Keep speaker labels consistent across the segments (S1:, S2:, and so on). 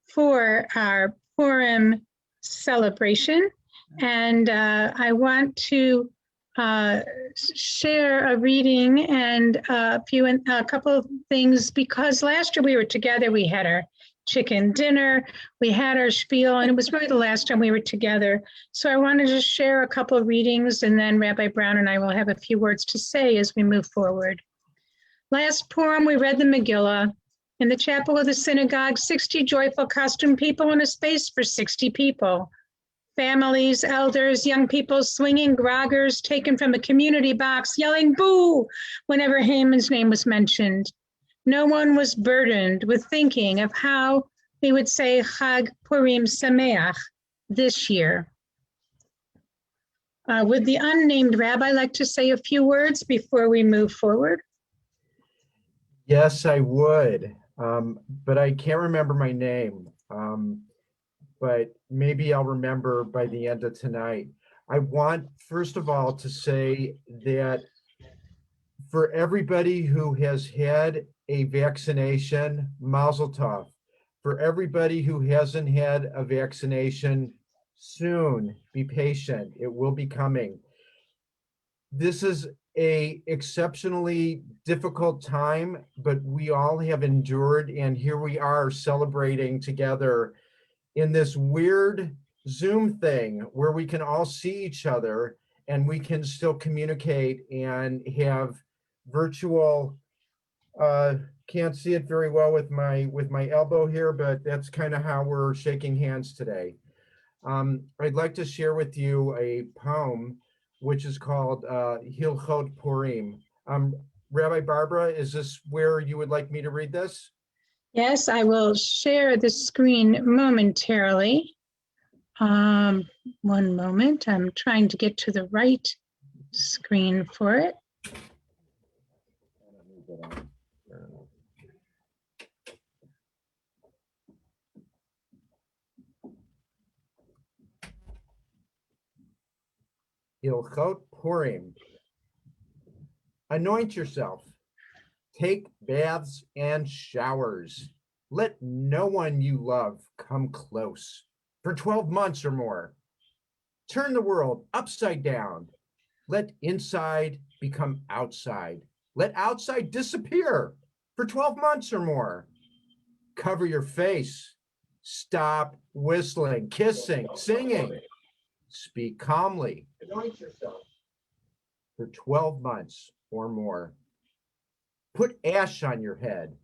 S1: for our Purim celebration. And I want to share a reading and a couple of things, because last year we were together. We had our chicken dinner, we had our spiel, and it was really the last time we were together. So I wanted to share a couple of readings, and then Rabbi Brown and I will have a few words to say as we move forward. Last Purim, we read the Megillah. In the chapel of the synagogue, 60 joyful costume people in a space for 60 people. Families, elders, young people swinging groggers taken from a community box, yelling boo whenever Haman's name was mentioned. No one was burdened with thinking of how they would say Chag Purim Sameach this year. Would the unnamed rabbi like to say a few words before we move forward?
S2: Yes, I would, but I can't remember my name. But maybe I'll remember by the end of tonight. I want, first of all, to say that for everybody who has had a vaccination, Mazel Tov. For everybody who hasn't had a vaccination, soon, be patient. It will be coming. This is an exceptionally difficult time, but we all have endured, and here we are celebrating together in this weird Zoom thing where we can all see each other and we can still communicate and have virtual, can't see it very well with my elbow here, but that's kind of how we're shaking hands today. I'd like to share with you a poem which is called Hilchot Purim. Rabbi Barbara, is this where you would like me to read this?
S1: Yes, I will share the screen momentarily. One moment, I'm trying to get to the right screen for it.
S2: Hilchot Purim. Anoint yourself. Take baths and showers. Let no one you love come close for 12 months or more. Turn the world upside down. Let inside become outside. Let outside disappear for 12 months or more. Cover your face. Stop whistling, kissing, singing. Speak calmly. Anoint yourself for 12 months or more. Put ash on your head.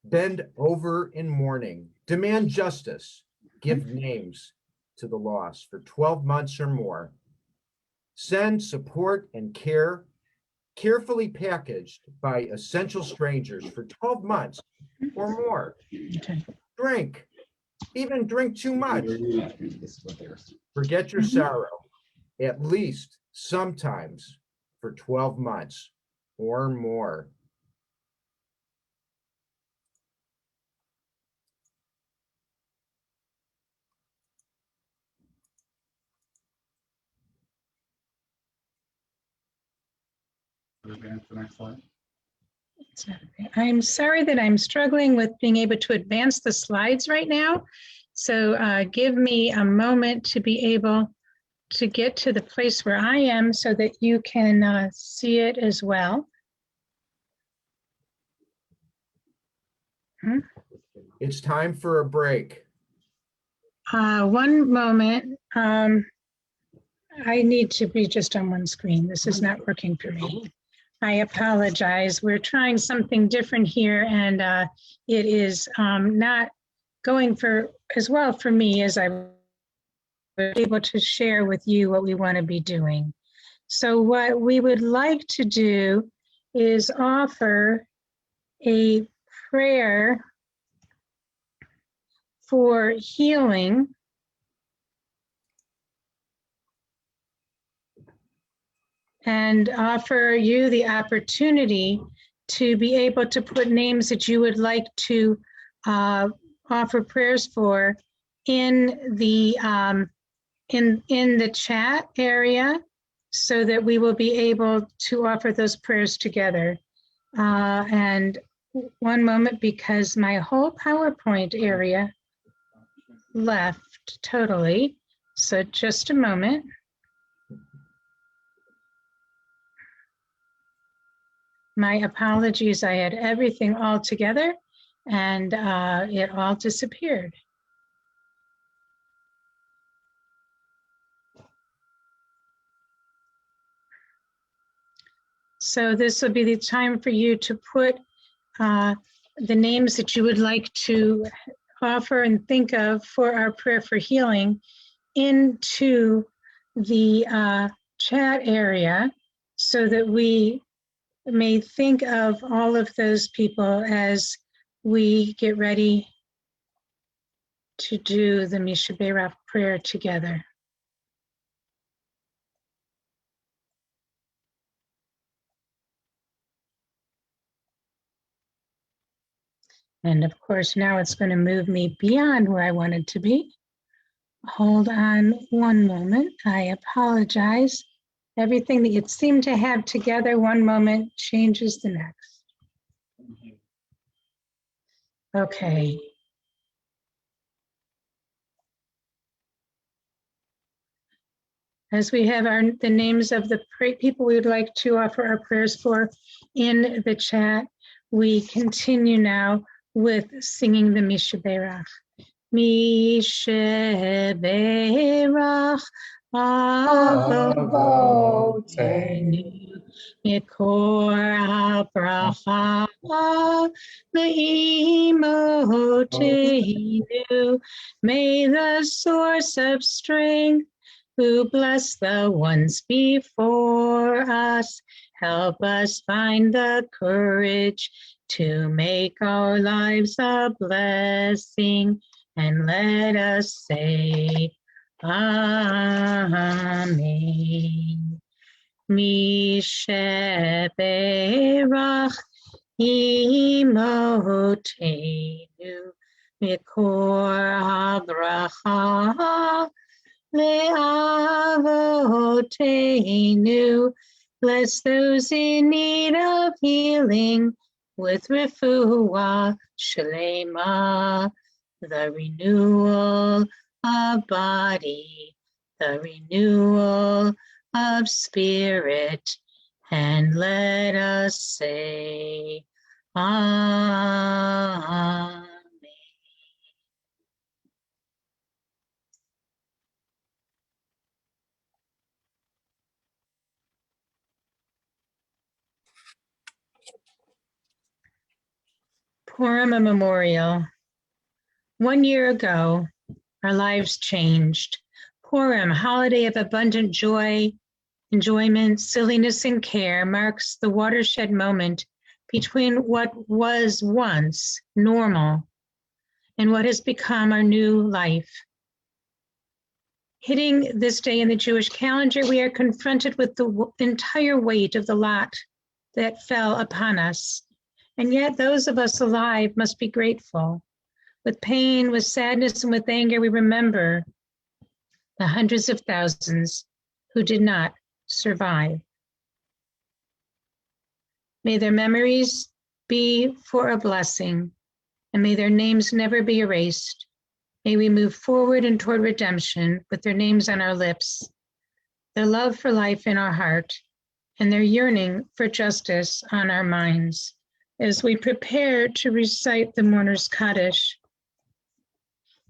S2: Bend over in mourning. Demand justice. Give names to the lost for 12 months or more. Send support and care, carefully packaged by essential strangers for 12 months or more.
S1: Okay.
S2: Drink, even drink too much. Forget your sorrow, at least sometimes for 12 months or more.
S3: Advance the next slide.
S1: I'm sorry that I'm struggling with being able to advance the slides right now. So give me a moment to be able to get to the place where I am so that you can see it as well.
S2: It's time for a break.
S1: One moment. I need to be just on one screen. This is not working for me. I apologize. We're trying something different here, and it is not going for as well for me as I was able to share with you what we want to be doing. So what we would like to do is offer a prayer for healing and offer you the opportunity to be able to put names that you would like to offer prayers for in the chat area, so that we will be able to offer those prayers together. And one moment, because my whole PowerPoint area left totally. So just a moment. My apologies, I had everything all together and it all disappeared. So this will be the time for you to put the names that you would like to offer and think of for our prayer for healing into the chat area so that we may think of all of those people as we get ready to do the Misha Berach prayer together. And of course, now it's going to move me beyond where I wanted to be. Hold on one moment. I apologize. Everything that you seem to have together one moment changes the next. Okay. As we have the names of the people we would like to offer our prayers for in the chat, we continue now with singing the Misha Berach. Misha Berach Avotenu Mikor HaBracha Le'imotenu. May the source of strength who bless the ones before us, help us find the courage to make our lives a blessing, and let us say, Amen. Misha Berach Imotenu Mikor HaBracha Le'avotenu. Bless those in need of healing with refuah shlema, the renewal of body, the renewal of spirit, and let us say, Amen. Purim, a memorial. 1 year ago, our lives changed. Purim, holiday of abundant joy, enjoyment, silliness, and care, marks the watershed moment between what was once normal and what has become our new life. Hitting this day in the Jewish calendar, we are confronted with the entire weight of the lot that fell upon us. And yet those of us alive must be grateful. With pain, with sadness, and with anger, we remember the hundreds of thousands who did not survive. May their memories be for a blessing, and may their names never be erased. May we move forward and toward redemption with their names on our lips, their love for life in our heart, and their yearning for justice on our minds. As we prepare to recite the Mourner's Kaddish,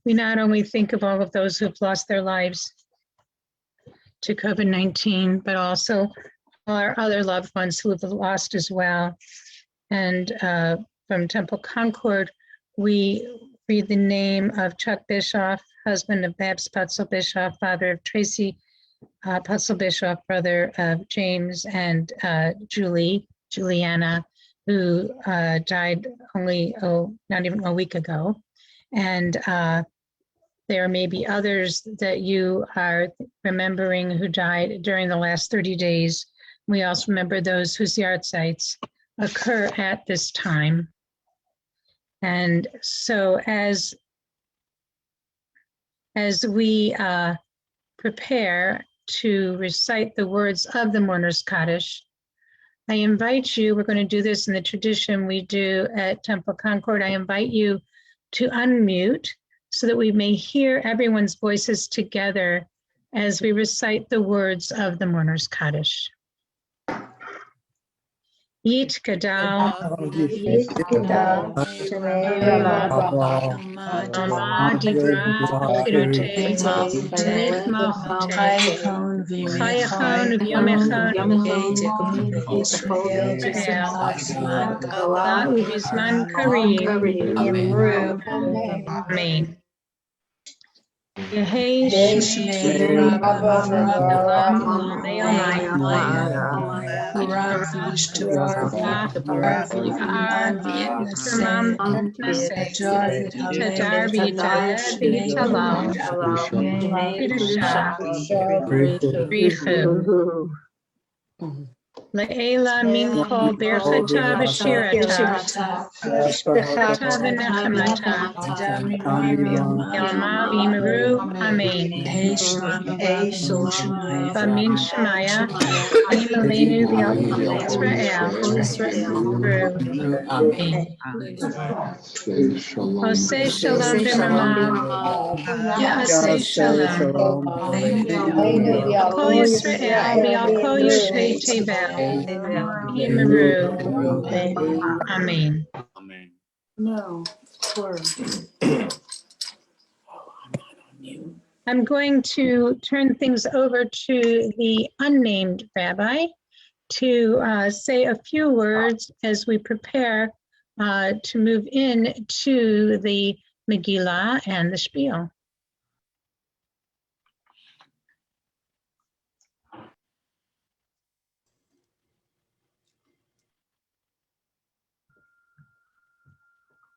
S1: we not only think of all of those who've lost their lives to COVID-19, but also all our other loved ones who have lost as well. And from Temple Concord, we read the name of Chuck Bischoff, husband of Babs Putzel Bischoff, father of Tracy Putzel Bischoff, brother of James and Juliana, who died only, not even a week ago. And there may be others that you are remembering who died during the last 30 days. We also remember those whose yard sites occur at this time. And so as we prepare to recite the words of the Mourner's Kaddish, I invite you, we're going to do this in the tradition we do at Temple Concord. I invite you to unmute so that we may hear everyone's voices together as we recite the words of the Mourner's Kaddish. Yit Gadal,
S4: Yit Gadal, Shemei Rabba,
S1: Alma Dibra, Pirote, Nich Malchute, Chayachon, Vyomechon, Israel, La Ubizman Kareem, Amen. Yehei Shmei Rabba Elam Barak V'Yishtar V'Yitmam Naseh Tadar V'Yitayad V'Yitalam Kedusha Richu Le'ela Min Kol Birchata V'Shirata B'chata V'Nechemata Elma V'Yimeru Amen. B'min Shemaya V'Yimalenu V'Yisrael Through Amen. Oseh Shalom B'Mamav Aseh Shalom Kol Yisrael V'Al Kol Yishvei Tevel V'Yimeru Amen.
S4: No, Purim.
S1: I'm going to turn things over to the unnamed rabbi to say a few words as we prepare to move into the Megillah and the Spiel.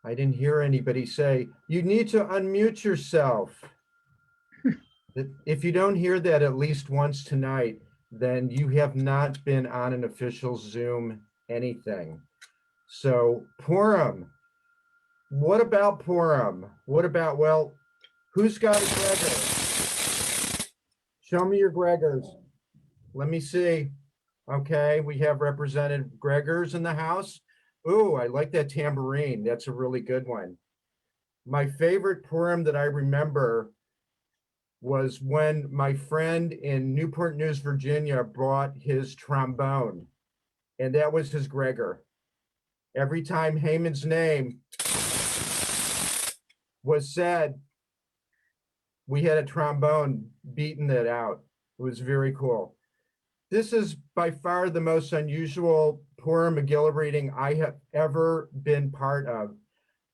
S2: I didn't hear anybody say, you need to unmute yourself. If you don't hear that at least once tonight, then you have not been on an official Zoom anything. So Purim, what about Purim? What about, well, who's got a Gregor? Show me your Gregors. Let me see. Okay, we have Representative Gregors in the house. Ooh, I like that tambourine. That's a really good one. My favorite Purim that I remember was when my friend in Newport News, Virginia brought his trombone, and that was his Gregor. Every time Haman's name was said, we had a trombone beating it out. It was very cool. This is by far the most unusual Purim Megillah reading I have ever been part of.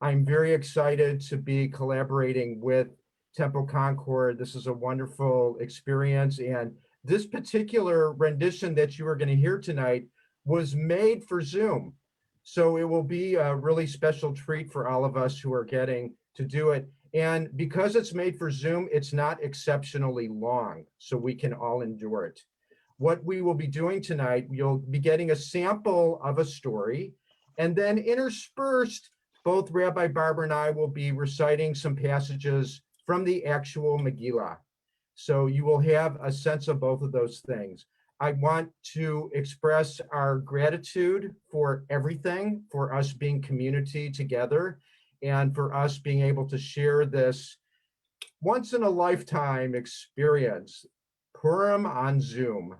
S2: I'm very excited to be collaborating with Temple Concord. This is a wonderful experience. And this particular rendition that you are going to hear tonight was made for Zoom. So it will be a really special treat for all of us who are getting to do it. And because it's made for Zoom, it's not exceptionally long, so we can all endure it. What we will be doing tonight, you'll be getting a sample of a story, and then interspersed, both Rabbi Barber and I will be reciting some passages from the actual Megillah. So you will have a sense of both of those things. I want to express our gratitude for everything, for us being community together, and for us being able to share this once in a lifetime experience, Purim on Zoom.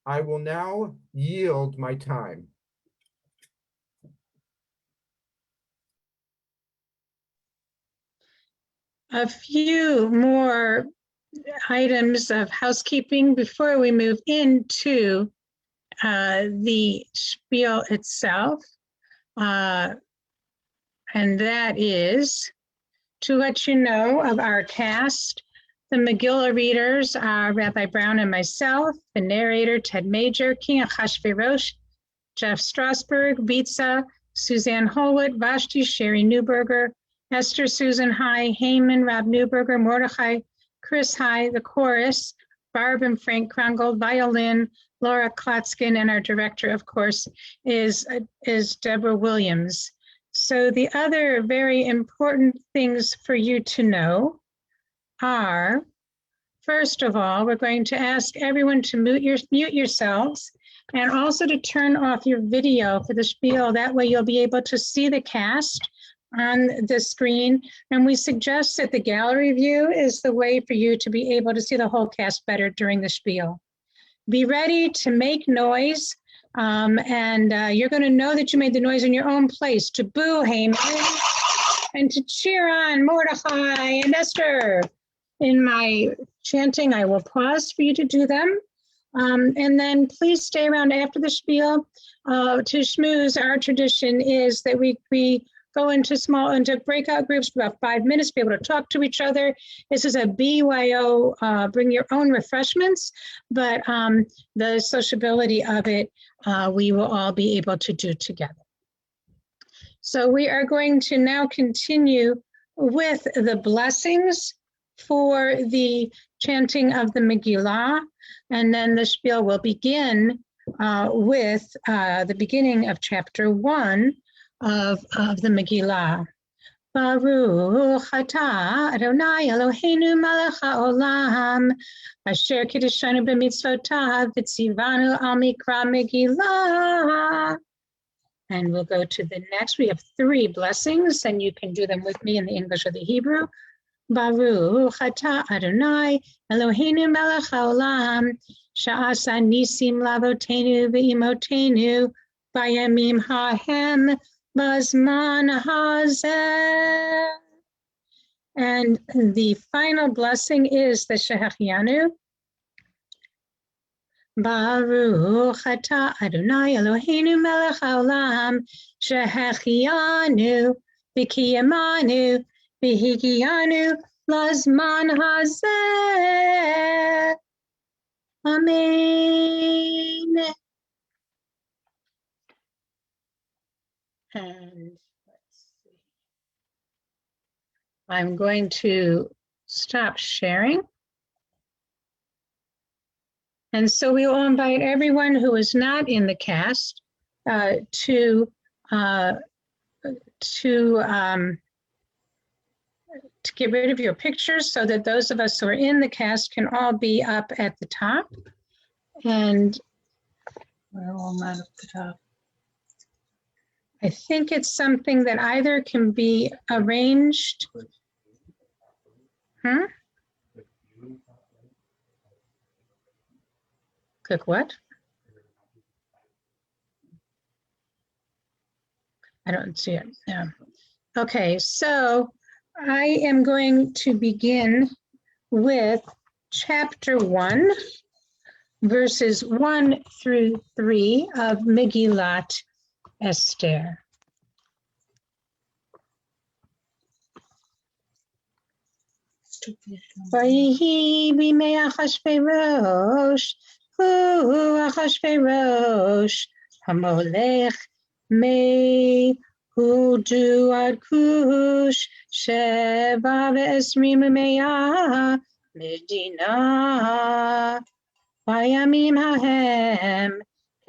S2: I will now yield my time.
S1: A few more items of housekeeping before we move into the spiel itself. And that is to let you know of our cast. The Megillah readers are Rabbi Brown and myself, the narrator, Ted Major, King Achashverosh, Jeff Strasberg, Vitza, Suzanne Holwood, Vashti, Sherry Newberger, Esther Susan High, Heyman, Rob Newberger, Mordechai, Chris High, the chorus, Barb and Frank Krungel, violin, Laura Klotzkin, and our director, of course, is Deborah Williams. So the other very important things for you to know are, first of all, we're going to ask everyone to mute yourselves and also to turn off your video for the spiel. That way you'll be able to see the cast on the screen, and we suggest that the gallery view is the way for you to be able to see the whole cast better during the spiel. Be ready to make noise, and you're going to know that you made the noise in your own place to boo Haman and to cheer on Mordecai and Esther. In my chanting, I will pause for you to do them. And then please stay around after the spiel to schmooze. Our tradition is that we go into breakout groups for about 5 minutes, be able to talk to each other. This is a BYO, bring your own refreshments, but the sociability of it, we will all be able to do together. So we are going to now continue with the blessings for the chanting of the Megillah, and then the spiel will begin with the beginning of chapter 1 of the Megillah. Baruch atah Adonai Eloheinu melech haolam asher kiddushanu b'mitzvotav v'tzivanu al mikra Megillah. And we'll go to the next. We have 3 blessings, and you can do them with me in the English or the Hebrew. Baruch atah Adonai Eloheinu melech haolam sha'asa nisim lavotenu ve'imotenu bayamim hahem Bazman hazeh. And the final blessing is the Shehachianu. Baruch atah Adonai Eloheinu melech haolam Shehachianu v'kiyamanu v'higianu lazman hazeh. Amen. And let's see. I'm going to stop sharing. And so we will invite everyone who is not in the cast to get rid of your pictures so that those of us who are in the cast can all be up at the top. And we're all not at the top. I think it's something that either can be arranged. Click what? I don't see it. Yeah. Okay, so I am going to begin with chapter 1, verses 1 through 3 of Megillat Esther. Vayihi b'mei Achashverosh, hu Achashverosh, hamolech mehudu ad kush, sheva ve'esrim u'mea medina, vayamim hahem,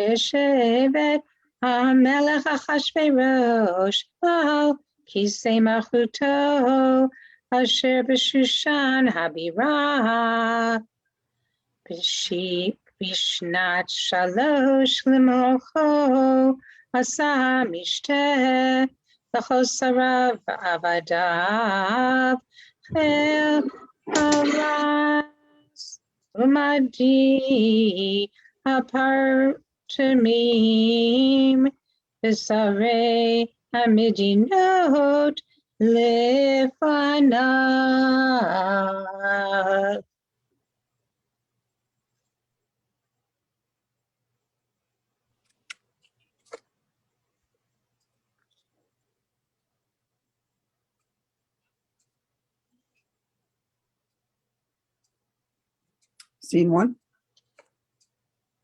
S1: keshevet HaMelech Achashverosh, kisei malchuto, asher b'Shushan habira, b'shnat shalosh l'molcho, asa mishteh, v'chosarav v'avadav, chel haras, u'madi apartamim, v'sarei hamidinot lefanav.
S5: Scene 1.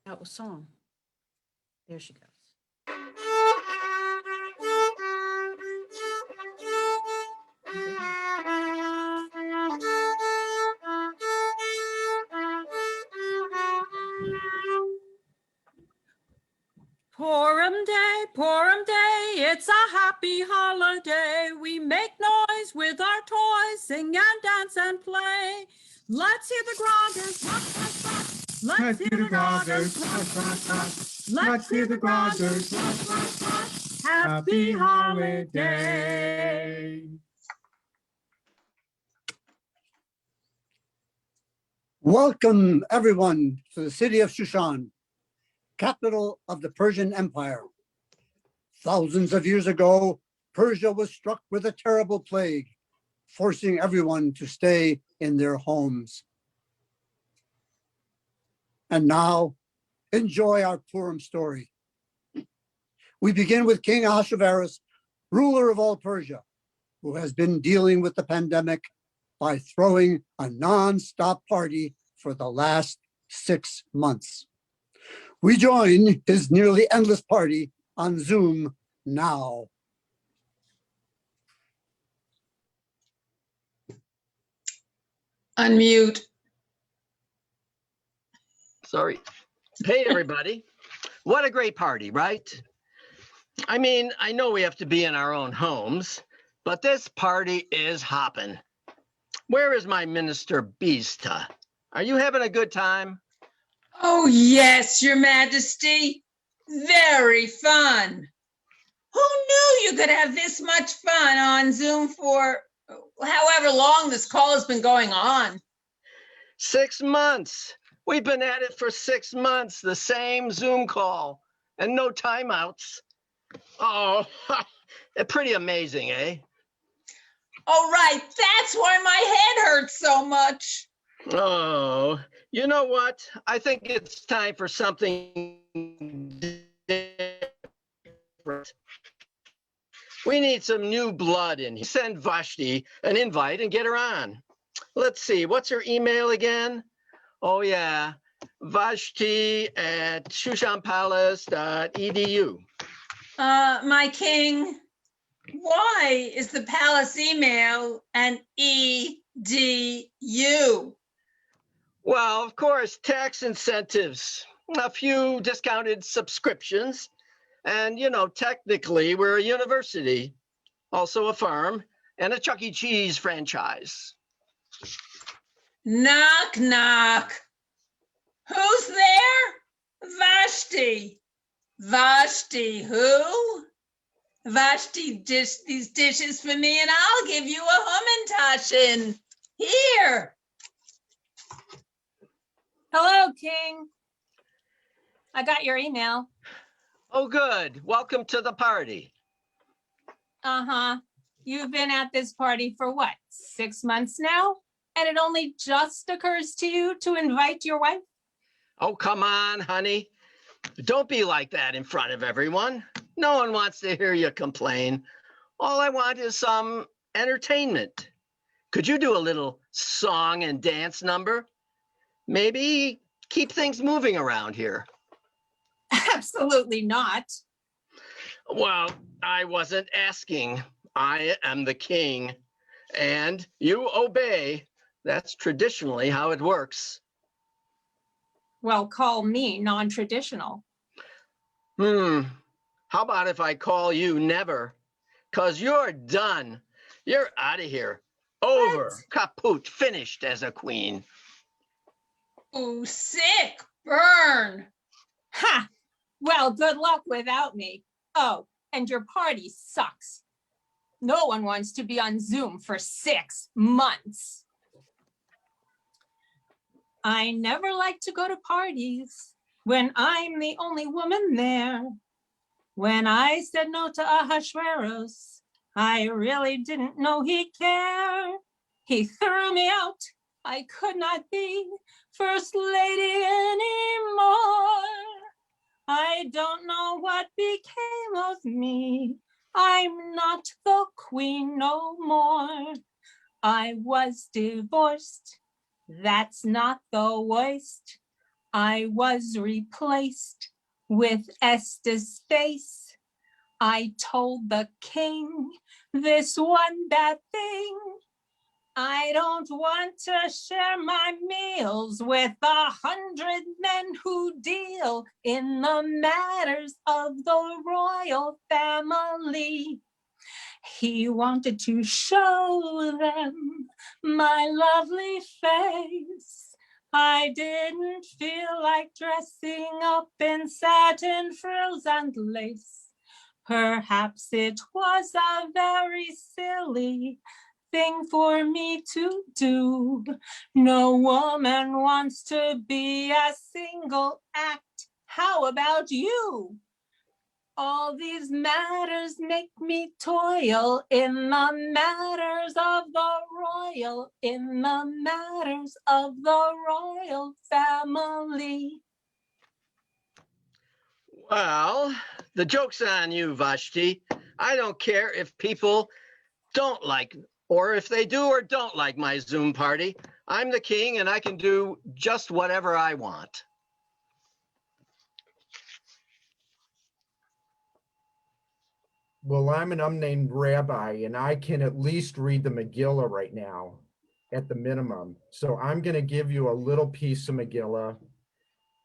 S4: That was song. There she goes.
S6: Purim Day, it's a happy holiday. We make noise with our toys, sing and dance and play. Let's hear the groggers, rock, rock, rock. Let's hear the groggers, rock, rock, rock. Let's hear the groggers, rock, rock, rock. Happy holiday.
S5: Welcome, everyone, to the city of Shushan, capital of the Persian Empire. Thousands of years ago, Persia was struck with a terrible plague, forcing everyone to stay in their homes. And now, enjoy our Purim story. We begin with King Ahasuerus, ruler of all Persia, who has been dealing with the pandemic by throwing a non-stop party for the last 6 months. We join his nearly endless party on Zoom now.
S7: Unmute.
S8: Sorry. Hey, everybody. What a great party, right? I mean, I know we have to be in our own homes, but this party is hopping. Where is my Minister Beasta? Are you having a good time?
S7: Oh, yes, Your Majesty. Very fun. Who knew you could have this much fun on Zoom for however long this call has been going on?
S8: 6 months. We've been at it for 6 months, the same Zoom call and no timeouts. Oh, pretty amazing, eh?
S7: Oh, right. That's why my head hurts so much.
S8: Oh, you know what? I think it's time for something different. We need some new blood in here. Send Vashti an invite and get her on. Let's see, what's her email again? Oh yeah, vashti@shushanpalace.edu.
S7: My king, why is the palace email an EDU?
S8: Well, of course, tax incentives, a few discounted subscriptions, and technically we're a university, also a farm, and a Chuck E. Cheese franchise.
S7: Knock, knock. Who's there? Vashti. Vashti who? Vashti, dish these dishes for me and I'll give you a Hummintashen. Here.
S6: Hello, King. I got your email.
S8: Oh, good. Welcome to the party.
S6: Uh-huh. You've been at this party for what, 6 months now? And it only just occurs to you to invite your wife?
S8: Oh, come on, honey. Don't be like that in front of everyone. No one wants to hear you complain. All I want is some entertainment. Could you do a little song and dance number? Maybe keep things moving around here.
S6: Absolutely not.
S8: Well, I wasn't asking. I am the king, and you obey. That's traditionally how it works.
S6: Well, call me non-traditional.
S8: How about if I call you never? 'Cause you're done. You're out of here. Over.
S6: What?
S8: Kaput. Finished as a queen.
S7: Ooh, sick. Burn.
S6: Ha! Well, good luck without me. Oh, and your party sucks. No one wants to be on Zoom for 6 months. I never like to go to parties when I'm the only woman there. When I said no to Ahasuerus, I really didn't know he cared. He threw me out. I could not be first lady anymore. I don't know what became of me. I'm not the queen no more. I was divorced. That's not the worst. I was replaced with Esther's face. I told the king this one bad thing. I don't want to share my meals with 100 men who deal in the matters of the royal family. He wanted to show them my lovely face. I didn't feel like dressing up in satin frills and lace. Perhaps it was a very silly thing for me to do. No woman wants to be a single act. How about you? All these matters make me toil in the matters of the royal, in the matters of the royal family.
S8: Well, the joke's on you, Vashti. I don't care if people don't like, or if they do or don't like my Zoom party. I'm the king and I can do just whatever I want.
S2: Well, I'm an unnamed rabbi and I can at least read the Megillah right now at the minimum. So I'm going to give you a little piece of Megillah.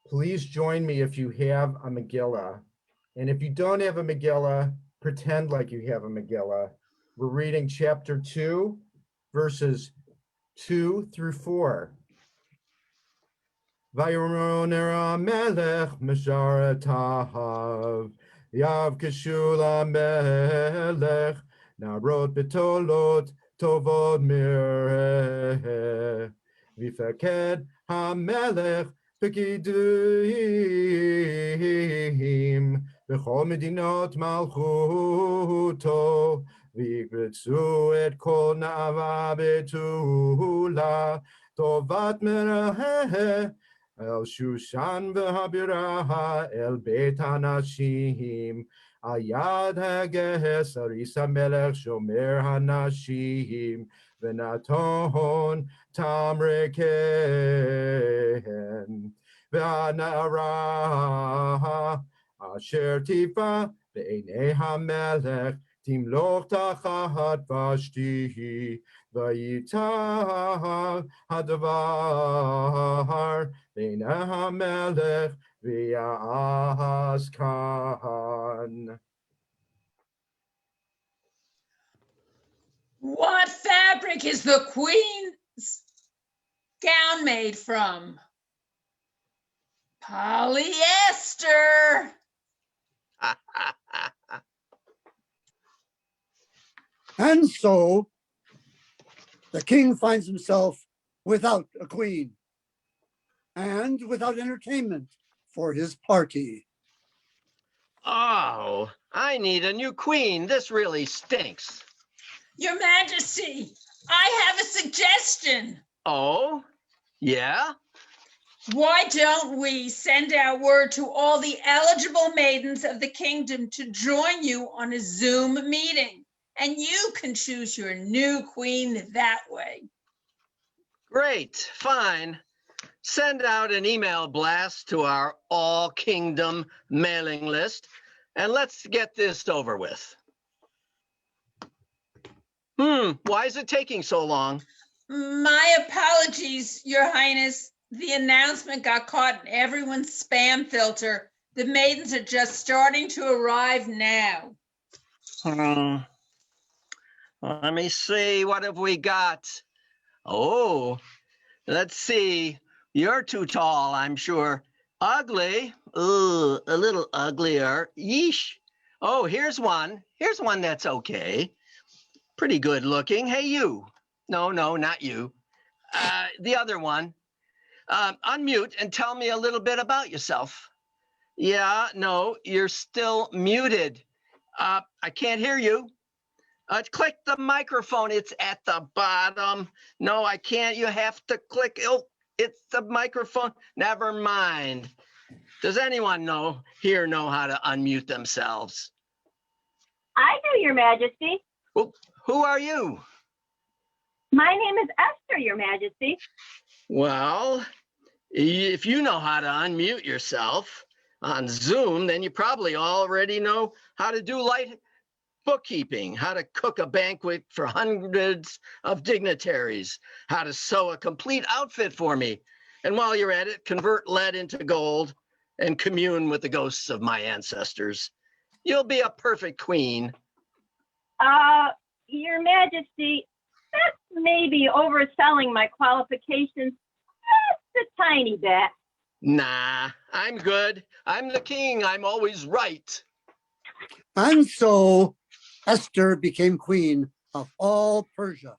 S2: Please join me if you have a Megillah. And if you don't have a Megillah, pretend like you have a Megillah. We're reading chapter 2, verses 2 through 4. Vayomer HaMelech Mesharatav Yavkeshu LaMelech Narot Betolot Tovot Mireh Vifaked HaMelech Pekidim B'chol Medinot Malchuto V'yikretzu et kol na'ava betula Tovat Mereh El Shushan v'habira el Beit Hanashim Ayad Hages Arisa Melech Shomer Hanashim V'naton Tamreken V'anara Asher Tifa V'einei HaMelech Timloch Tachat Vashti Vayitah Hadavar Bein HaMelech V'Ya'az Khan.
S7: What fabric is the queen's gown made from? Polyester.
S5: And so the king finds himself without a queen and without entertainment for his party.
S8: Oh, I need a new queen. This really stinks.
S7: Your Majesty, I have a suggestion.
S8: Oh, yeah?
S7: Why don't we send out word to all the eligible maidens of the kingdom to join you on a Zoom meeting? And you can choose your new queen that way.
S8: Great, fine. Send out an email blast to our all kingdom mailing list and let's get this over with. Why is it taking so long?
S7: My apologies, Your Highness. The announcement got caught in everyone's spam filter. The maidens are just starting to arrive now.
S8: Let me see, what have we got? Oh, let's see. You're too tall, I'm sure. Ugly. Ooh, a little uglier. Yeesh. Oh, here's one. Here's one that's okay. Pretty good looking. Hey, you. No, not you. The other one. Unmute and tell me a little bit about yourself. Yeah, no, you're still muted. I can't hear you. Click the microphone. It's at the bottom. No, I can't. You have to click. Oh, it's the microphone. Never mind. Does anyone here know how to unmute themselves?
S9: I do, Your Majesty.
S8: Well, who are you?
S9: My name is Esther, Your Majesty.
S8: Well, if you know how to unmute yourself on Zoom, then you probably already know how to do light bookkeeping, how to cook a banquet for hundreds of dignitaries, how to sew a complete outfit for me. And while you're at it, convert lead into gold and commune with the ghosts of my ancestors. You'll be a perfect queen.
S9: Your Majesty, that's maybe overselling my qualifications just a tiny bit.
S8: Nah, I'm good. I'm the king. I'm always right.
S5: And so Esther became queen of all Persia.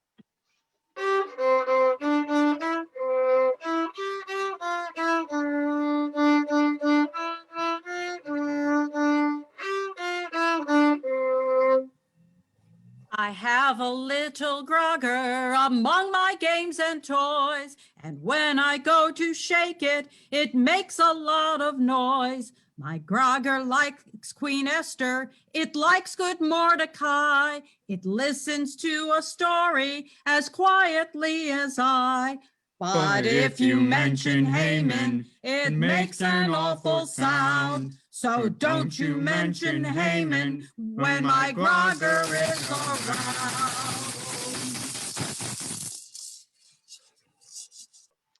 S4: I have a little grogger among my games and toys, and when I go to shake it, it makes a lot of noise. My grogger likes Queen Esther, it likes good Mordecai, it listens to a story as quietly as I. But if you mention Haman, it makes an awful sound. So don't you mention Haman when my grogger is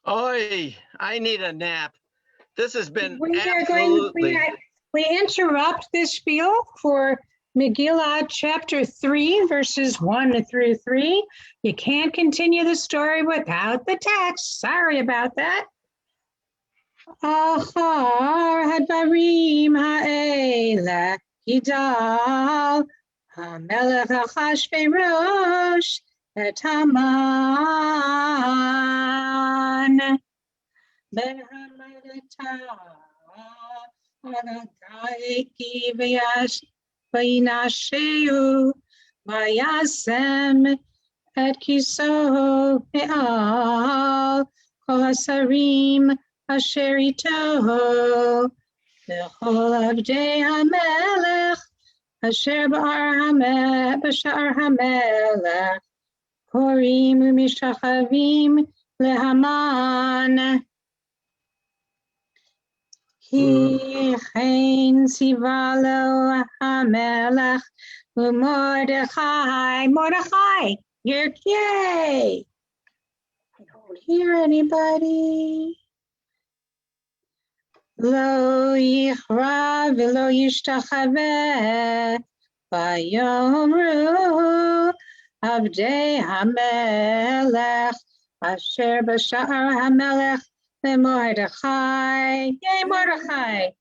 S4: around.
S8: Oi, I need a nap. This has been
S1: We are
S8: absolutely.
S1: we interrupt this spiel for Megillah chapter 3, verses 1 through 3. You can't continue the story without the text. Sorry about that. Achar hadvarim ha'ela yidal hamelech Achashverosh et Haman ben Hamadata vayinasheu vayasem et kiso me'al kol hasarim asher ito v'chol avdei hamelech asher b'sha'ar hamelech korim u'mishachavim lehaman. Ki chen sivalo hamelech u'Mordechai. Mordechai, you're yay! I don't hear anybody. Lo yichra v'lo yishtachaveh vayomru avdei hamelech asher b'sha'ar hamelech leMordechai. Yay, Mordechai!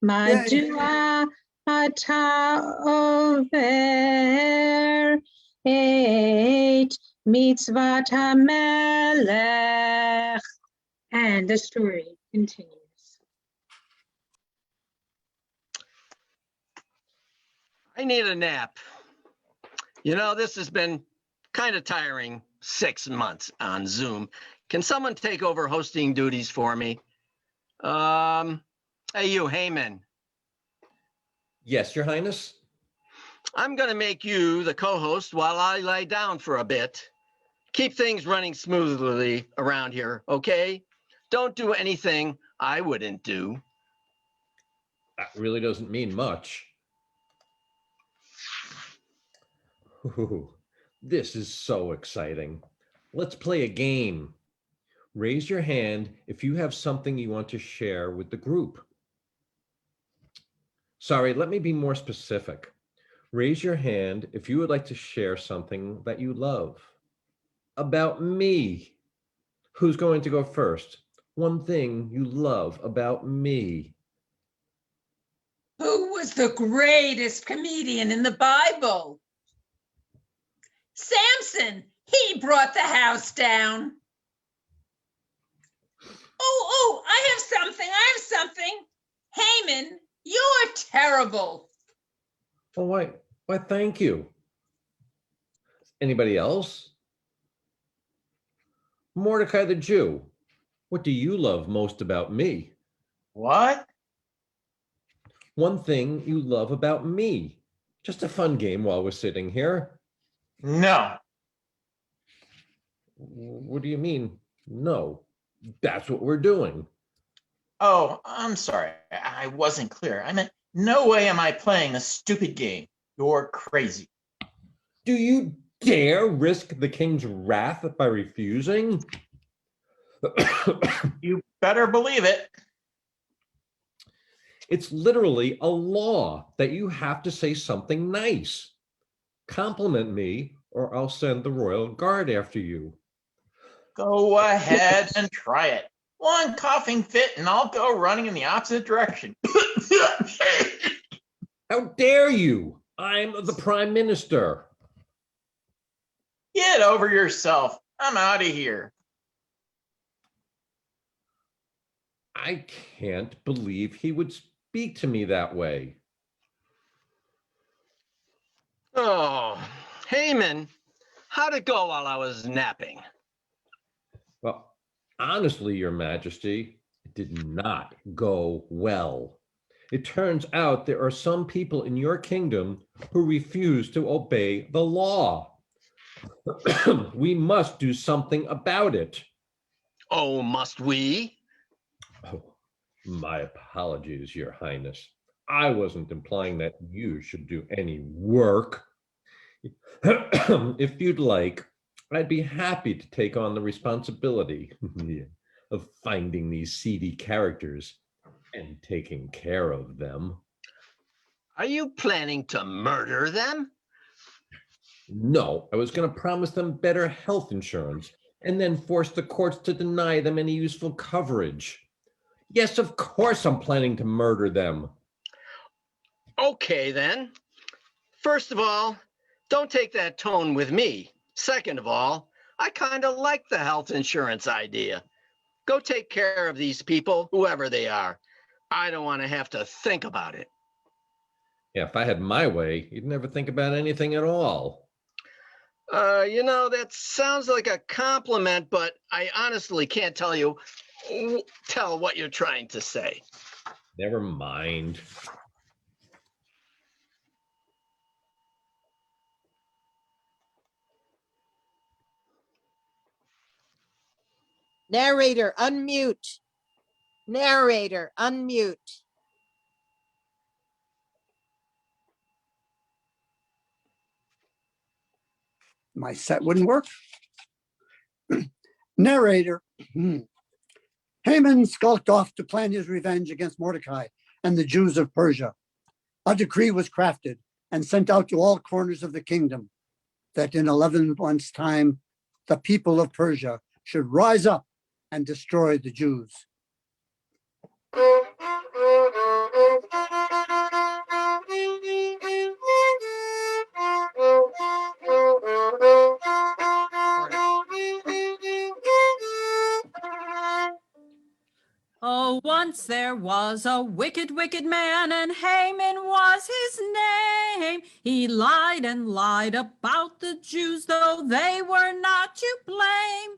S1: Madua ata over et mitzvat hamelech. And the story continues.
S8: I need a nap. You know, this has been kind of tiring 6 months on Zoom. Can someone take over hosting duties for me? Hey, you, Haman.
S10: Yes, Your Highness.
S8: I'm going to make you the co-host while I lie down for a bit. Keep things running smoothly around here, okay? Don't do anything I wouldn't do.
S10: That really doesn't mean much. Ooh, this is so exciting. Let's play a game. Raise your hand if you have something you want to share with the group. Sorry, let me be more specific. Raise your hand if you would like to share something that you love. About me. Who's going to go first? One thing you love about me.
S7: Who was the greatest comedian in the Bible? Samson, he brought the house down. Oh, I have something. Haman, you're terrible.
S10: Oh, why, thank you. Anybody else? Mordecai the Jew, what do you love most about me?
S11: What?
S10: One thing you love about me. Just a fun game while we're sitting here.
S11: No.
S10: What do you mean, no? That's what we're doing.
S11: Oh, I'm sorry. I wasn't clear. I meant, no way am I playing a stupid game. You're crazy.
S10: Do you dare risk the king's wrath by refusing?
S11: You better believe it.
S10: It's literally a law that you have to say something nice. Compliment me, or I'll send the royal guard after you.
S11: Go ahead and try it. One coughing fit and I'll go running in the opposite direction.
S10: How dare you? I'm the Prime Minister.
S11: Get over yourself. I'm out of here.
S10: I can't believe he would speak to me that way.
S8: Oh, Haman, how'd it go while I was napping?
S10: Well, honestly, Your Majesty, it did not go well. It turns out there are some people in your kingdom who refuse to obey the law. We must do something about it.
S8: Oh, must we?
S10: Oh, my apologies, Your Highness. I wasn't implying that you should do any work. If you'd like, I'd be happy to take on the responsibility of finding these seedy characters and taking care of them.
S8: Are you planning to murder them?
S10: No, I was going to promise them better health insurance and then force the courts to deny them any useful coverage. Yes, of course I'm planning to murder them.
S8: Okay, then. First of all, don't take that tone with me. Second of all, I kind of like the health insurance idea. Go take care of these people, whoever they are. I don't want to have to think about it.
S10: Yeah, if I had my way, you'd never think about anything at all.
S8: That sounds like a compliment, but I honestly can't tell what you're trying to say.
S10: Never mind.
S12: Narrator, unmute. Narrator, unmute.
S5: My set wouldn't work. Narrator. Haman skulked off to plan his revenge against Mordecai and the Jews of Persia. A decree was crafted and sent out to all corners of the kingdom that in 11 months' time, the people of Persia should rise up and destroy the Jews.
S4: Oh, once there was a wicked, wicked man, and Haman was his name. He lied and lied about the Jews, though they were not to blame.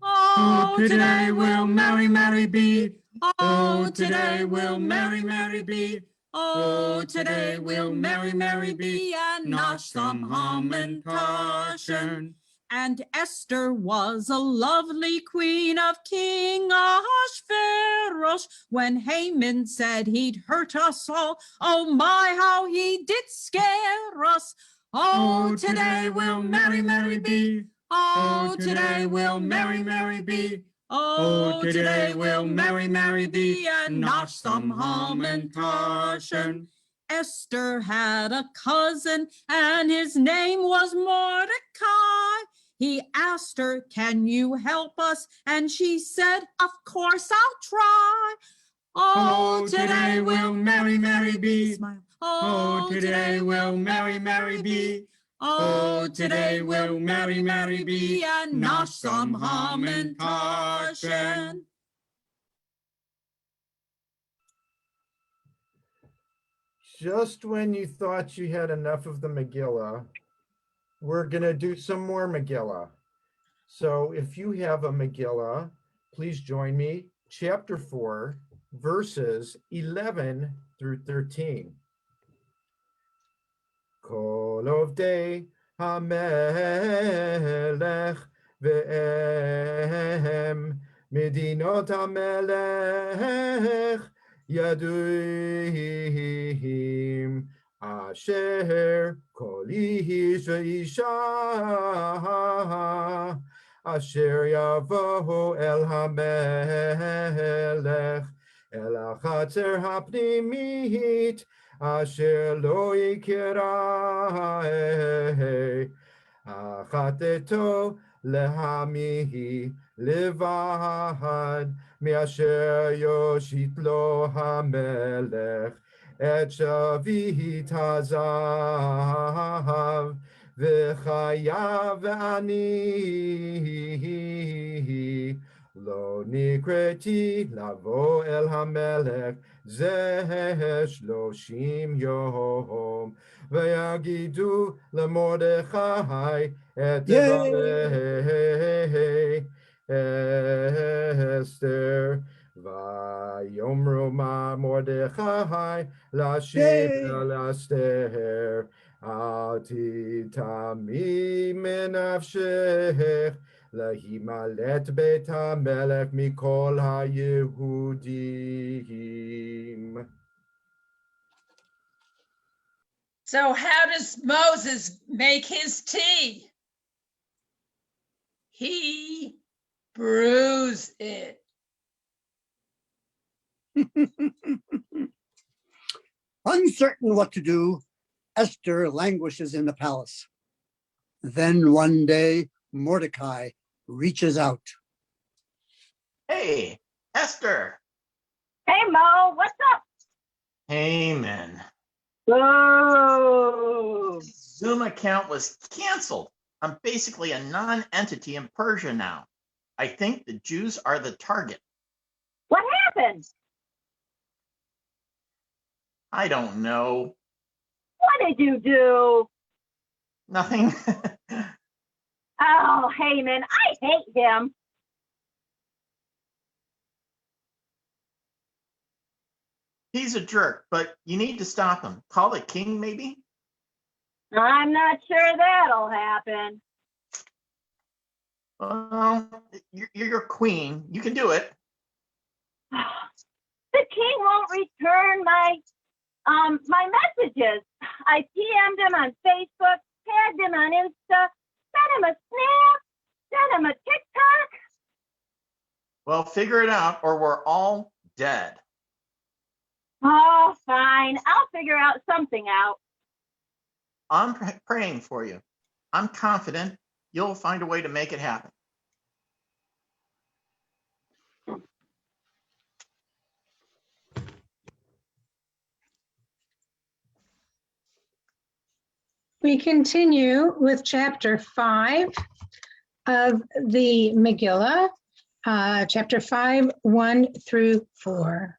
S4: Oh, today will Mary, Mary be. Oh, today will Mary, Mary be. Oh, today will Mary, Mary be, and not some Hamantaschen. And Esther was a lovely queen of King Ahasuerus. When Haman said he'd hurt us all, oh my, how he did scare us. Oh, today will Mary, Mary be. Oh, today will Mary, Mary be. Oh, today will Mary, Mary be, and not some Hamantaschen. Esther had a cousin, and his name was Mordecai. He asked her, "Can you help us?" And she said, "Of course I'll try." Oh, today will Mary, Mary be. Smile. Oh, today will Mary, Mary be. Oh, today will Mary, Mary be, and not some Hamantaschen.
S2: Just when you thought you had enough of the Megillah, we're going to do some more Megillah. So if you have a Megillah, please join me. Chapter 4, verses 11 through 13. Kol ovdei hamelech ve'em medinot hamelech yaduim asher kol ish ve'isha asher yavohu el hamelech el hachatzer hapnimit asher lo yikra achateto lehamihi levad measher yoshit lo hamelech את שביט הזהב, וחייו ואני לא נקראתי לבוא אל המלך זה 30 יום, ויגידו למרדכי את דברי אסתר, ויאמרו מרדכי להשיב אל אסתר, אל תטמאי מנפשך להימלט בית המלך מכל היהודים.
S7: So how does Moses make his tea? He brews it.
S5: Uncertain what to do, Esther languishes in the palace. Then one day, Mordecai reaches out.
S11: Hey, Esther.
S9: Hey, Mo, what's up?
S11: Haman.
S9: Whoa.
S11: Zoom account was canceled. I'm basically a non-entity in Persia now. I think the Jews are the target.
S9: What happened?
S11: I don't know.
S9: What did you do?
S11: Nothing.
S9: Oh, Haman, I hate him.
S11: He's a jerk, but you need to stop him. Call the king, maybe?
S9: I'm not sure that'll happen.
S11: Well, you're queen. You can do it.
S9: The king won't return my messages. I PM'd him on Facebook, tagged him on Insta, sent him a snap, sent him a TikTok.
S11: Well, figure it out or we're all dead.
S9: Oh, fine. I'll figure out something out.
S11: I'm praying for you. I'm confident you'll find a way to make it happen.
S1: We continue with chapter 5 of the Megillah, chapter 5, 1 through 4.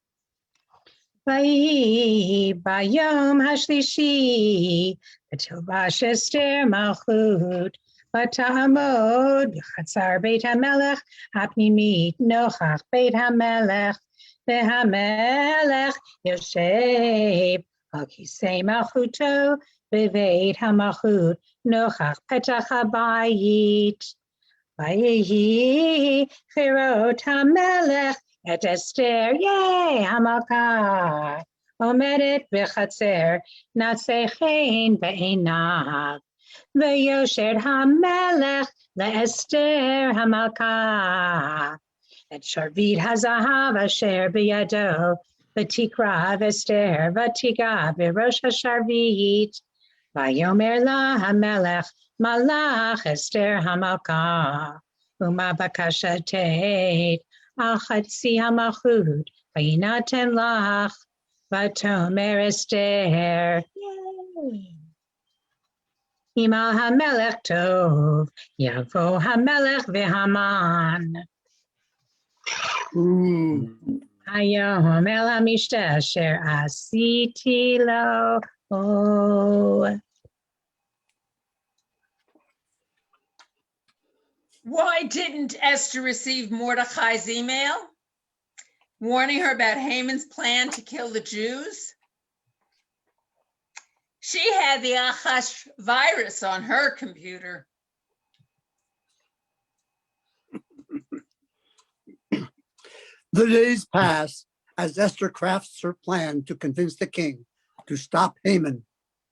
S1: Vayhi bayom hashlishi, v'tilbash Esther malchut, v'ta'amod b'chatzar beit hamelech hapnimit nochach beit hamelech, v'hamelech yoshev al kisei malchuto b'beit hamalchut nochach petach habayit. Vayhi chirot hamelech et Esther, yay, Hamalka, omedet b'chatzer, natsechein be'einav, v'yosher hamelech le'Esther Hamalka, et sharvit hazahav asher b'yado, v'tikrav Esther, v'tiga b'rosh hasharvit, v'yomer la hamelech, malach Esther Hamalka, uma bakashatet, Al chatzi hamalchut, vayinaten lach, vatomer Esther. Imal hamelech tov, yavo hamelech v'haman. Hayom el hamishta asher asiti lo.
S7: Why didn't Esther receive Mordecai's email warning her about Haman's plan to kill the Jews? She had the Achash virus on her computer.
S5: The days pass as Esther crafts her plan to convince the king to stop Haman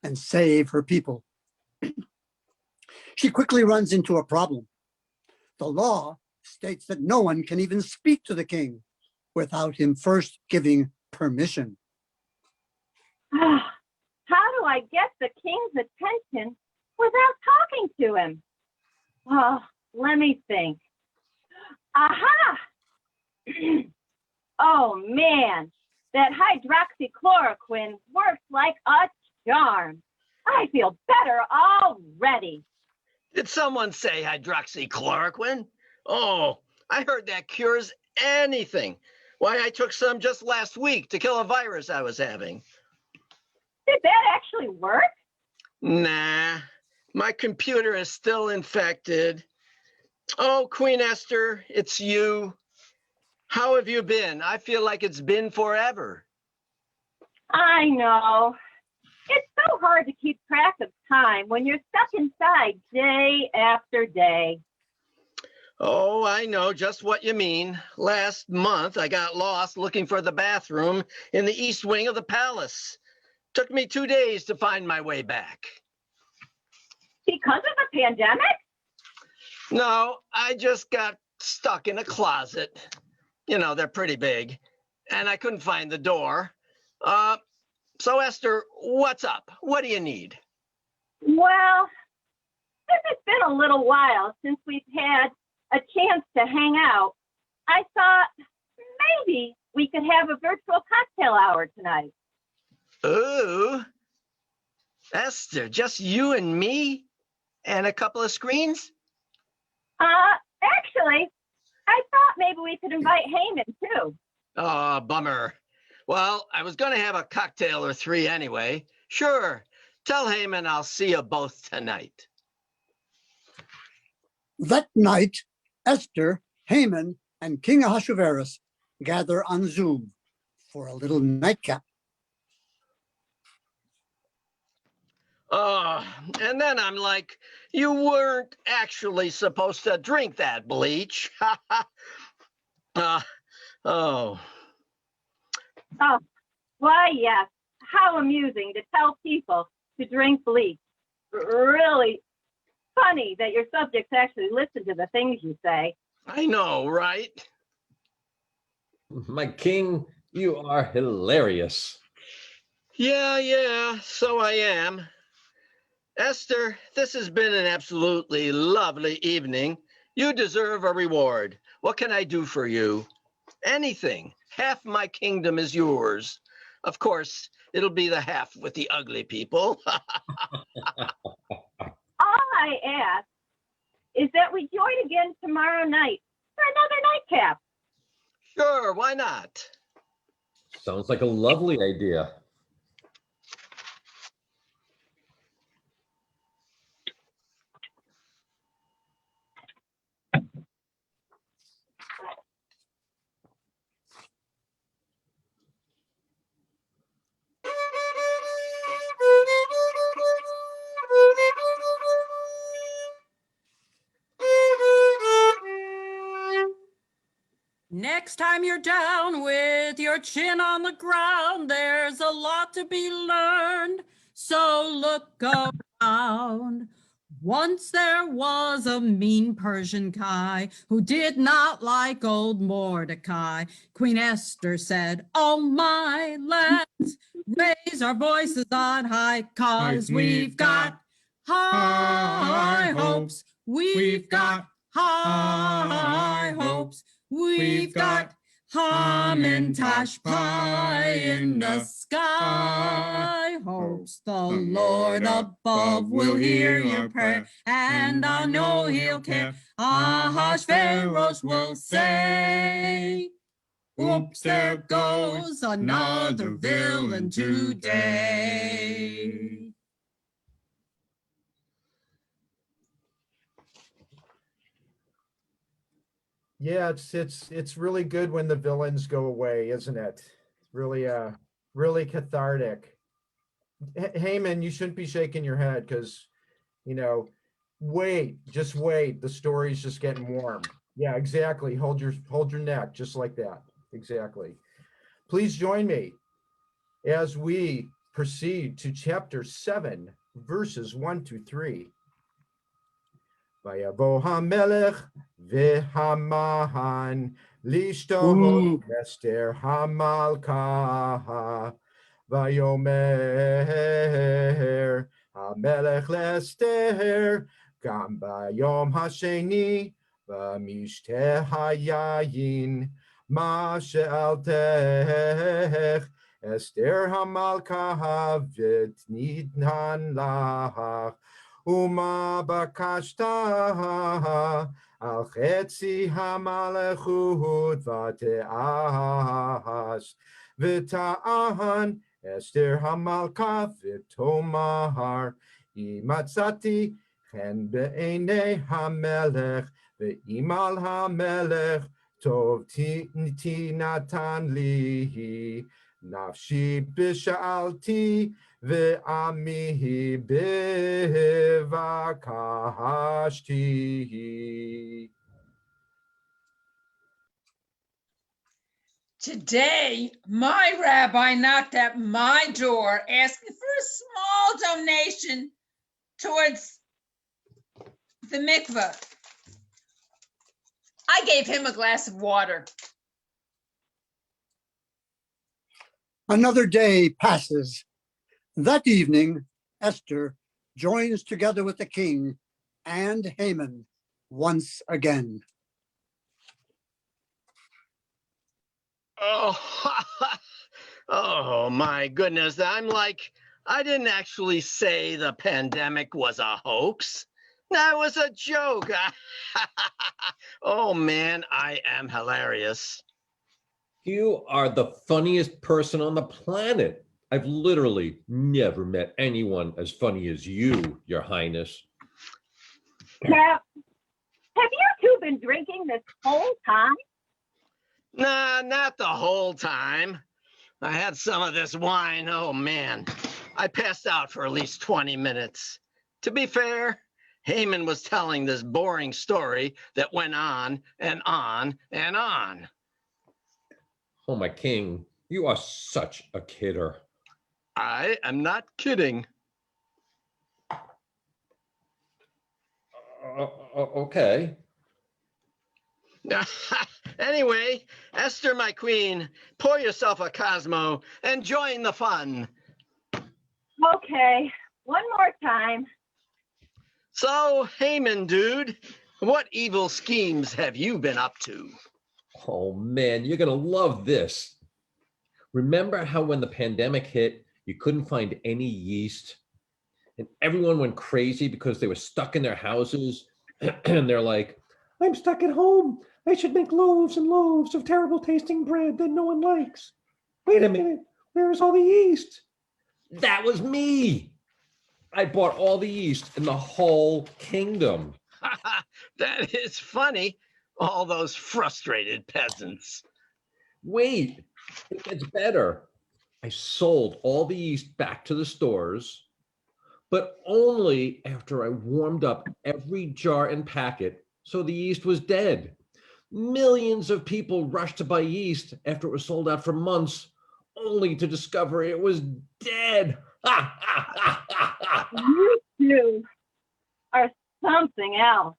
S5: and save her people. She quickly runs into a problem. The law states that no one can even speak to the king without him first giving permission.
S9: How do I get the king's attention without talking to him? Oh, let me think. Aha! Oh, man. That hydroxychloroquine works like a charm. I feel better already.
S8: Did someone say hydroxychloroquine? Oh, I heard that cures anything. Why, I took some just last week to kill a virus I was having.
S9: Did that actually work?
S8: Nah, my computer is still infected. Oh, Queen Esther, it's you. How have you been? I feel like it's been forever.
S9: I know. It's so hard to keep track of time when you're stuck inside day after day.
S8: Oh, I know just what you mean. Last month, I got lost looking for the bathroom in the east wing of the palace. Took me 2 days to find my way back.
S9: Because of the pandemic?
S8: No, I just got stuck in a closet. You know, they're pretty big. And I couldn't find the door. So Esther, what's up? What do you need?
S9: Well, since it's been a little while since we've had a chance to hang out, I thought maybe we could have a virtual cocktail hour tonight.
S8: Ooh. Esther, just you and me? And a couple of screens?
S9: Actually, I thought maybe we could invite Heyman too.
S8: Oh, bummer. Well, I was going to have a cocktail or three anyway. Sure. Tell Heyman I'll see you both tonight.
S5: That night, Esther, Haman, and King Ahasuerus gather on Zoom for a little nightcap.
S8: Oh, and then I'm like, you weren't actually supposed to drink that bleach. Oh.
S9: Oh, why, yes. How amusing to tell people to drink bleach. Really funny that your subjects actually listen to the things you say.
S8: I know, right?
S10: My king, you are hilarious.
S8: Yeah, so I am. Esther, this has been an absolutely lovely evening. You deserve a reward. What can I do for you? Anything. Half my kingdom is yours. Of course, it'll be the half with the ugly people.
S9: All I ask is that we join again tomorrow night for another nightcap.
S8: Sure, why not?
S10: Sounds like a lovely idea.
S4: Next time you're down with your chin on the ground, there's a lot to be learned, so look around. Once there was a mean Persian Kai who did not like old Mordecai. Queen Esther said, "Oh my, let's raise our voices on high, 'cause we've got high hopes. We've got high hopes. We've got Hamantash pie in the sky. Hopes the Lord above will hear your prayer, and I know he'll care. Ahasuerus will say, oops, there goes another villain today.
S2: Yeah, it's really good when the villains go away, isn't it? Really really cathartic. Heyman, you shouldn't be shaking your head because, just wait. The story's just getting warm. Yeah, exactly. Hold your neck just like that. Exactly. Please join me as we proceed to chapter 7, verses 1-3. Vayavo hamelech vehaman lishtohot Esther hamalka vayomer hamelech lester gam bayom hasheni v'mishteh hayayin מה שאלתך, אסתר המלכה ותניתן לך, ומה בקשת על חצי המלכות ותעש, וטען אסתר המלכה ותאמר, אם מצאתי חן בעיני המלך, ואם על המלך טוב תינתן לי, נפשי בשאלתי ועמי בבקשתי.
S7: Today, my rabbi knocked at my door asking for a small donation towards the mikveh. I gave him a glass of water.
S5: Another day passes. That evening, Esther joins together with the king and Haman once again.
S8: Oh, oh my goodness. I'm like, I didn't actually say the pandemic was a hoax. That was a joke. Oh man, I am hilarious.
S10: You are the funniest person on the planet. I've literally never met anyone as funny as you, Your Highness.
S9: Now, have you two been drinking this whole time?
S8: Nah, not the whole time. I had some of this wine. Oh man, I passed out for at least 20 minutes. To be fair, Haman was telling this boring story that went on and on and on.
S10: Oh, my king, you are such a kidder.
S8: I am not kidding.
S10: Okay.
S8: Anyway, Esther, my queen, pour yourself a Cosmo and join the fun.
S9: Okay, one more time.
S8: So, Haman, dude, what evil schemes have you been up to?
S10: Oh, man, you're going to love this. Remember how when the pandemic hit, you couldn't find any yeast? And everyone went crazy because they were stuck in their houses. And they're like, I'm stuck at home. I should make loaves and loaves of terrible tasting bread that no one likes. Wait a minute, where's all the yeast? That was me. I bought all the yeast in the whole kingdom.
S8: That is funny. All those frustrated peasants.
S10: Wait, it gets better. I sold all the yeast back to the stores, but only after I warmed up every jar and packet so the yeast was dead. Millions of people rushed to buy yeast after it was sold out for months, only to discover it was dead.
S9: You two are something else.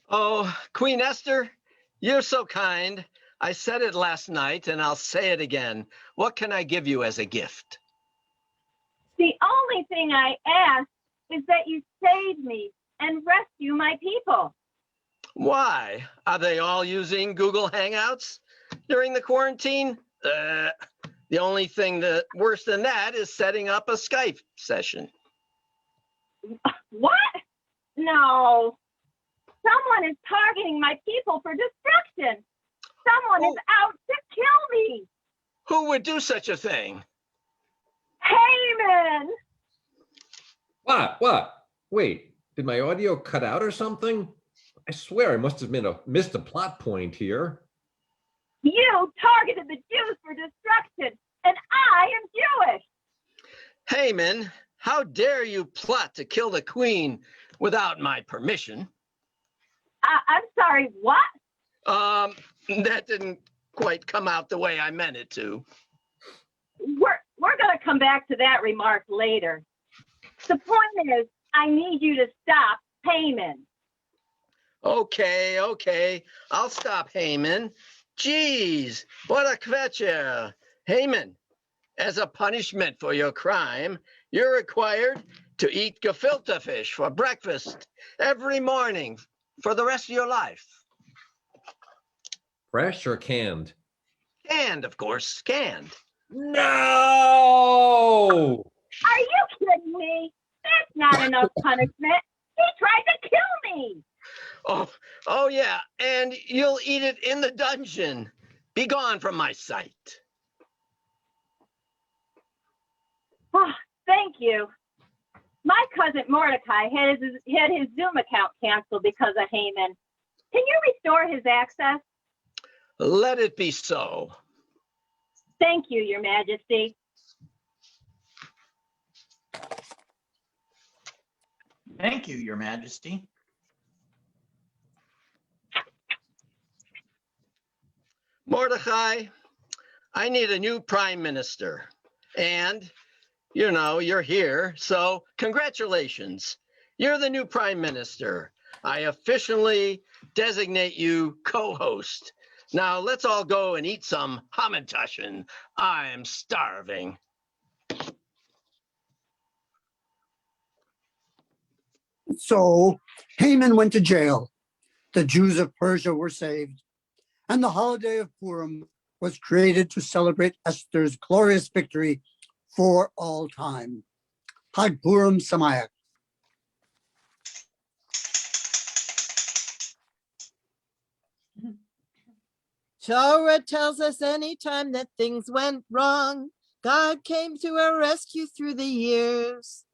S8: Oh, Queen Esther, you're so kind. I said it last night and I'll say it again. What can I give you as a gift?
S9: The only thing I ask is that you save me and rescue my people.
S8: Why? Are they all using Google Hangouts during the quarantine? The only thing that worse than that is setting up a Skype session.
S9: What? No. Someone is targeting my people for destruction. Someone is out to kill me.
S8: Who would do such a thing?
S9: Haman!
S10: What? Wait, did my audio cut out or something? I swear I must have missed a plot point here.
S9: You targeted the Jews for destruction, and I am Jewish.
S8: Haman, how dare you plot to kill the queen without my permission?
S9: I'm sorry, what?
S8: That didn't quite come out the way I meant it to.
S9: We're going to come back to that remark later. The point is, I need you to stop Haman.
S8: Okay, I'll stop Haman. Jeez, what a kvetcher. Haman, as a punishment for your crime, you're required to eat gefilte fish for breakfast every morning for the rest of your life.
S10: Fresh or canned?
S8: Canned, of course, canned.
S10: No!
S9: Are you kidding me? That's not enough punishment. He tried to kill me.
S8: Oh yeah, and you'll eat it in the dungeon. Be gone from my sight.
S9: Oh, thank you. My cousin Mordecai had his Zoom account canceled because of Haman. Can you restore his access?
S8: Let it be so.
S9: Thank you, Your Majesty.
S11: Thank you, Your Majesty.
S8: Mordecai, I need a new prime minister. And, you know, you're here, so congratulations. You're the new prime minister. I officially designate you co-host. Now let's all go and eat some hamantaschen. I'm starving.
S5: So Haman went to jail. The Jews of Persia were saved. And the holiday of Purim was created to celebrate Esther's glorious victory for all time. Hag Purim Samayach.
S12: Torah tells us anytime that things went wrong, God came to our rescue through the years.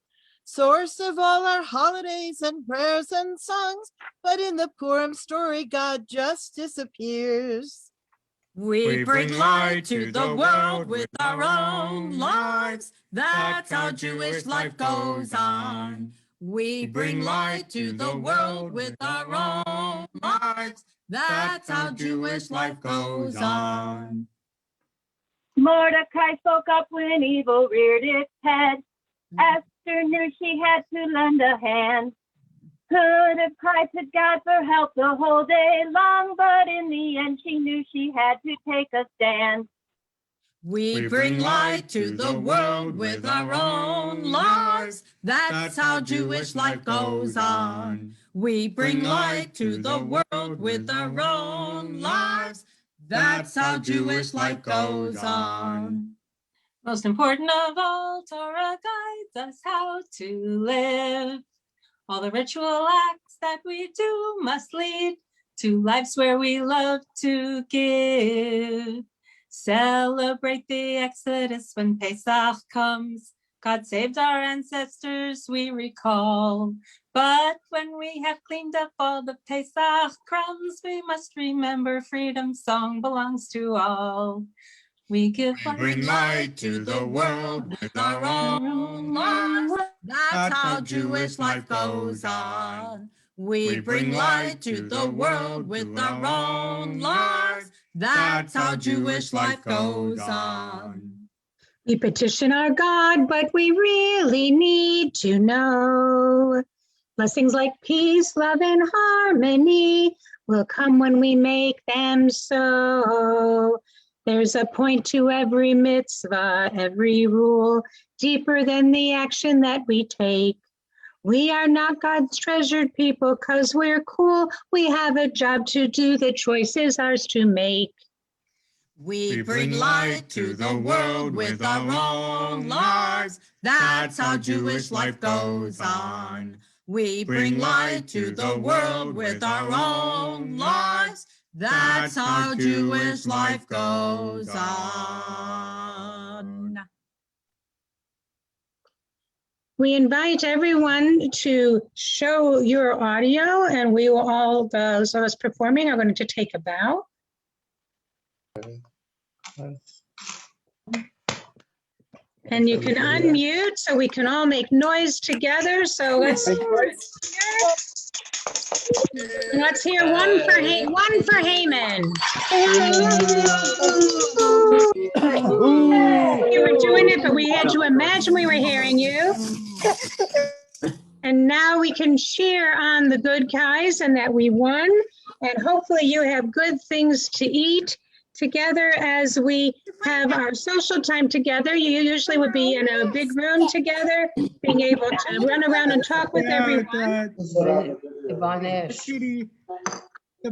S12: Source of all our holidays and prayers and songs, but in the Purim story, God just disappears.
S4: We bring light to the world with our own lives. That's how Jewish life goes on. We bring light to the world with our own lives. That's how Jewish life goes on.
S9: Mordecai spoke up when evil reared its head. Esther knew she had to lend a hand. Could have cried to God for help the whole day long, but in the end she knew she had to take a stand.
S4: We bring light to the world with our own lives. That's how Jewish life goes on. We bring light to the world with our own lives. That's how Jewish life goes on.
S6: Most important of all, Torah guides us how to live. All the ritual acts that we do must lead to lives where we love to give. Celebrate the Exodus when Pesach comes. God saved our ancestors, we recall. But when we have cleaned up all the Pesach crumbs, we must remember freedom's song belongs to all. We
S4: Bring light to the world with our own lives. That's how Jewish life goes on. We bring light to the world with our own lives. That's how Jewish life goes on.
S1: We petition our God, but we really need to know. Blessings like peace, love, and harmony will come when we make them so. There's a point to every mitzvah, every rule, deeper than the action that we take. We are not God's treasured people because we're cool. We have a job to do. The choice is ours to make.
S4: We bring light to the world with our own lives. That's how Jewish life goes on. We bring light to the world with our own lives. That's how Jewish life goes on.
S1: We invite everyone to show your audio, and we will all, those of us performing, are going to take a bow. And you can unmute so we can all make noise together. So let's hear one for Haman. You were doing it, but we had to imagine we were hearing you. And now we can cheer on the good guys and that we won. And hopefully you have good things to eat together as we have our social time together. You usually would be in a big room together, being able to run around and talk with everyone.